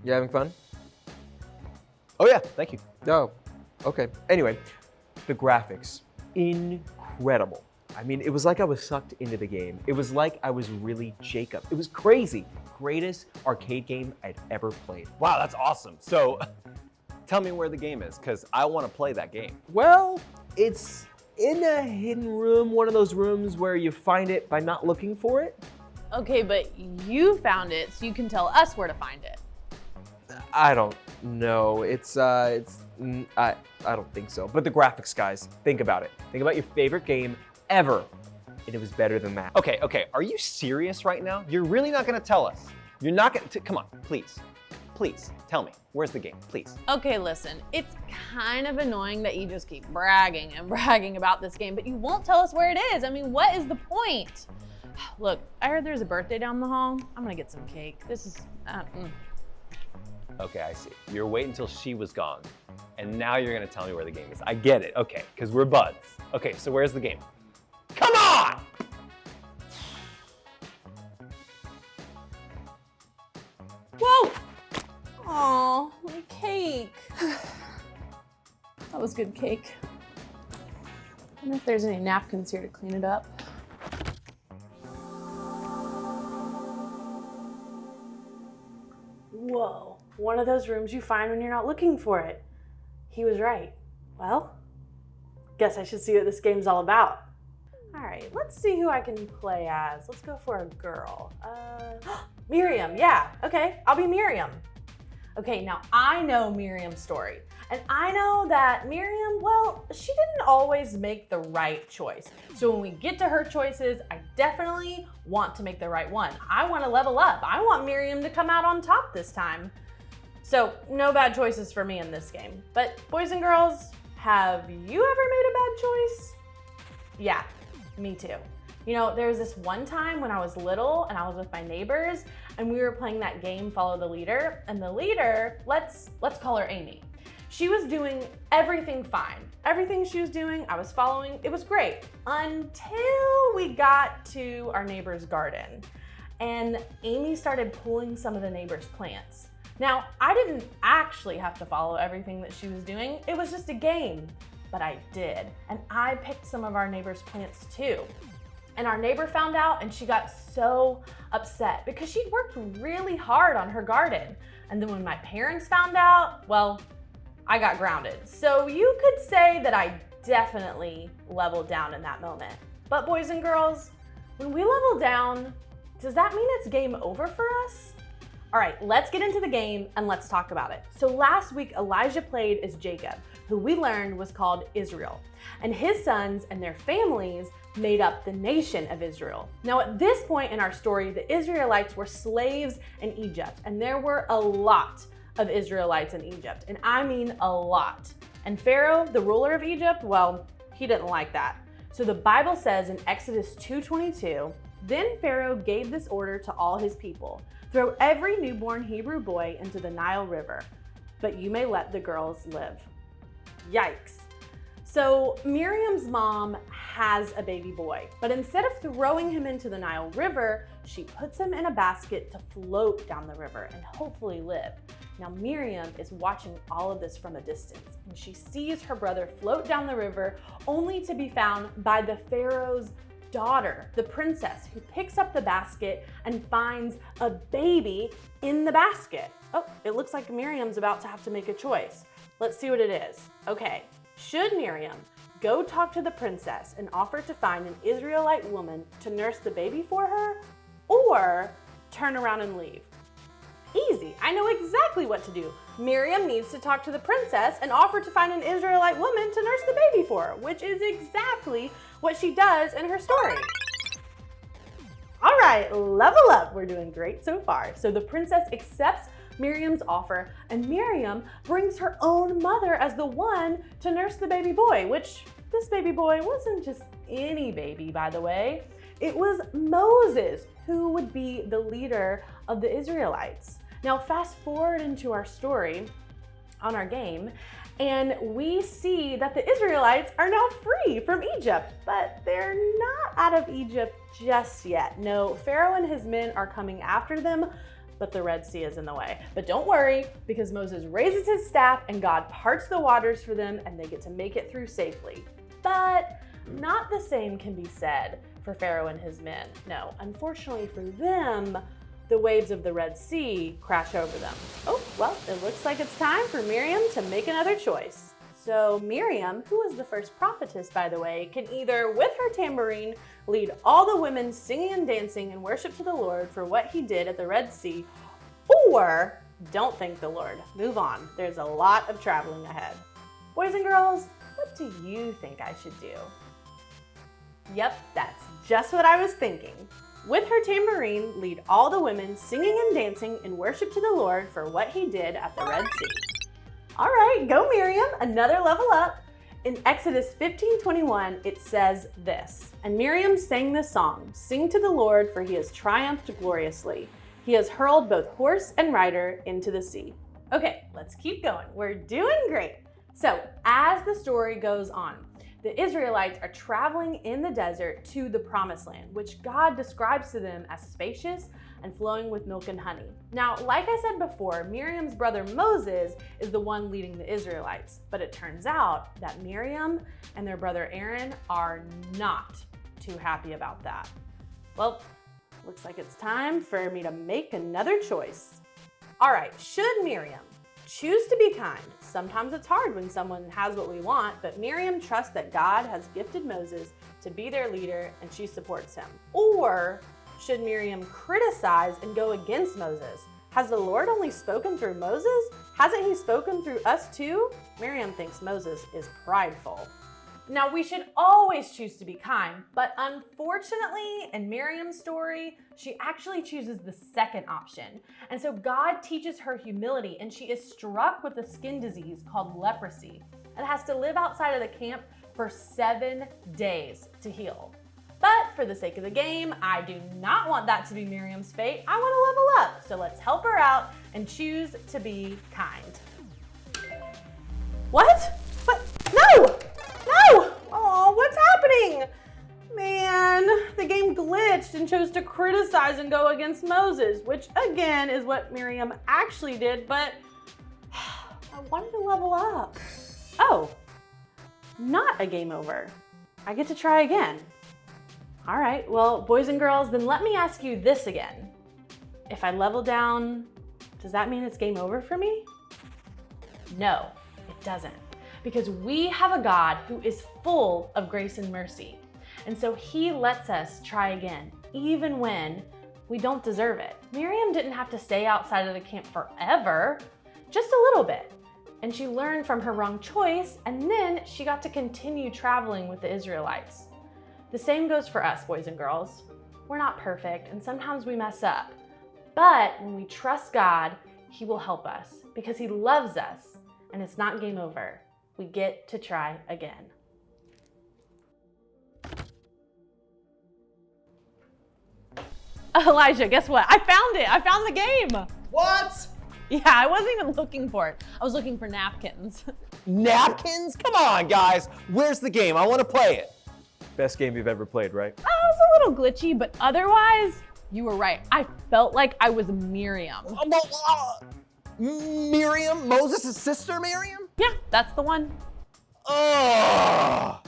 You having fun? Oh yeah, thank you. Oh, okay. Anyway, the graphics, incredible. I mean, it was like I was sucked into the game. It was like I was really Jacob. It was crazy. Greatest arcade game I'd ever played. Wow, that's awesome. So tell me where the game is, because I want to play that game. Well, it's in a hidden room, one of those rooms where you find it by not looking for it. Okay, but you found it, so you can tell us where to find it. I don't know. I don't think so. But the graphics, guys, think about it. Think about your favorite game ever, and it was better than that. Okay, are you serious right now? You're really not gonna tell us? You're not gonna, come on, please, tell me, where's the game, please? Okay, listen, it's kind of annoying that you just keep bragging and bragging about this game, but you won't tell us where it is. I mean, what is the point? Look, I heard there's a birthday down the hall. I'm gonna get some cake. This is, Okay, I see. You're waiting until she was gone, and now you're gonna tell me where the game is. I get it, okay, because we're buds. Okay, so where's the game? Come on! Whoa! Aw, my cake. That was good cake. I wonder if there's any napkins here to clean it up. Whoa, one of those rooms you find when you're not looking for it. He was right. Well, guess I should see what this game's all about. All right, let's see who I can play as. Let's go for a girl. Miriam, yeah, okay, I'll be Miriam. Okay, now I know Miriam's story, and I know that Miriam, well, she didn't always make the right choice. So when we get to her choices, I definitely want to make the right one. I want to level up. I want Miriam to come out on top this time. So no bad choices for me in this game. But boys and girls, have you ever made a bad choice? Yeah, me too. You know, there was this one time when I was little and I was with my neighbors and we were playing that game, Follow the Leader. And the leader, let's call her Amy. She was doing everything fine. Everything she was doing, I was following. It was great until we got to our neighbor's garden. And Amy started pulling some of the neighbor's plants. Now, I didn't actually have to follow everything that she was doing. It was just a game, but I did. And I picked some of our neighbor's plants too. And our neighbor found out and she got so upset because she'd worked really hard on her garden. And then when my parents found out, well, I got grounded. So you could say that I definitely leveled down in that moment. But boys and girls, when we level down, does that mean it's game over for us? All right, let's get into the game and let's talk about it. So last week, Elijah played as Jacob, who we learned was called Israel. And his sons and their families made up the nation of Israel. Now at this point in our story, the Israelites were slaves in Egypt, and there were a lot of Israelites in Egypt, and I mean a lot. And Pharaoh, the ruler of Egypt, well, he didn't like that. So the Bible says in Exodus 2:22, then Pharaoh gave this order to all his people, throw every newborn Hebrew boy into the Nile River, but you may let the girls live. Yikes. So Miriam's mom has a baby boy, but instead of throwing him into the Nile River, she puts him in a basket to float down the river and hopefully live. Now Miriam is watching all of this from a distance, and she sees her brother float down the river only to be found by the Pharaoh's daughter, the princess, who picks up the basket and finds a baby in the basket. Oh, it looks like Miriam's about to have to make a choice. Let's see what it is. Okay, should Miriam go talk to the princess and offer to find an Israelite woman to nurse the baby for her, or turn around and leave? Easy, I know exactly what to do. Miriam needs to talk to the princess and offer to find an Israelite woman to nurse the baby for her, which is exactly what she does in her story. All right, level up. We're doing great so far. So the princess accepts Miriam's offer, and Miriam brings her own mother as the one to nurse the baby boy, which this baby boy wasn't just any baby, by the way. It was Moses, who would be the leader of the Israelites. Now fast forward into our story on our game, and we see that the Israelites are now free from Egypt, but they're not out of Egypt just yet. No, Pharaoh and his men are coming after them, but the Red Sea is in the way. But don't worry, because Moses raises his staff and God parts the waters for them and they get to make it through safely. But not the same can be said for Pharaoh and his men. No, unfortunately for them, the waves of the Red Sea crash over them. Oh, well, it looks like it's time for Miriam to make another choice. So Miriam, who was the first prophetess, by the way, can either, with her tambourine, lead all the women singing and dancing in worship to the Lord for what he did at the Red Sea, or don't thank the Lord. Move on. There's a lot of traveling ahead. Boys and girls, what do you think I should do? Yep, that's just what I was thinking. With her tambourine, lead all the women singing and dancing in worship to the Lord for what he did at the Red Sea. All right, go Miriam, another level up. In Exodus 15:21, it says this, "And Miriam sang this song, 'Sing to the Lord, for he has triumphed gloriously. He has hurled both horse and rider into the sea.'" Okay, let's keep going. We're doing great. So as the story goes on, the Israelites are traveling in the desert to the promised land, which God describes to them as spacious and flowing with milk and honey. Now, like I said before, Miriam's brother Moses is the one leading the Israelites, but it turns out that Miriam and their brother Aaron are not too happy about that. Well, looks like it's time for me to make another choice. All right, should Miriam choose to be kind? Sometimes it's hard when someone has what we want, but Miriam trusts that God has gifted Moses to be their leader and she supports him. Or should Miriam criticize and go against Moses? Has the Lord only spoken through Moses? Hasn't he spoken through us too? Miriam thinks Moses is prideful. Now, we should always choose to be kind, but unfortunately, in Miriam's story, she actually chooses the second option. And so God teaches her humility, and she is struck with a skin disease called leprosy and has to live outside of the camp for 7 days to heal. But for the sake of the game, I do not want that to be Miriam's fate. I want to level up, so let's help her out and choose to be kind. What? No! No! Oh, what's happening? Man, the game glitched and chose to criticize and go against Moses, which again is what Miriam actually did, but I wanted to level up. Oh, not a game over. I get to try again. All right, well, boys and girls, then let me ask you this again. If I level down, does that mean it's game over for me? No, it doesn't. Because we have a God who is full of grace and mercy. And so he lets us try again, even when we don't deserve it. Miriam didn't have to stay outside of the camp forever, just a little bit. And she learned from her wrong choice, and then she got to continue traveling with the Israelites. The same goes for us, boys and girls. We're not perfect, and sometimes we mess up. But when we trust God, he will help us because he loves us, and it's not game over. We get to try again. Elijah, guess what? I found it. I found the game. What? Yeah, I wasn't even looking for it. I was looking for napkins. Napkins? Come on, guys. Where's the game? I want to play it. Best game you've ever played, right? It was a little glitchy, but otherwise, you were right. I felt like I was Miriam. Miriam? Moses' sister Miriam? Yeah, that's the one. Ugh.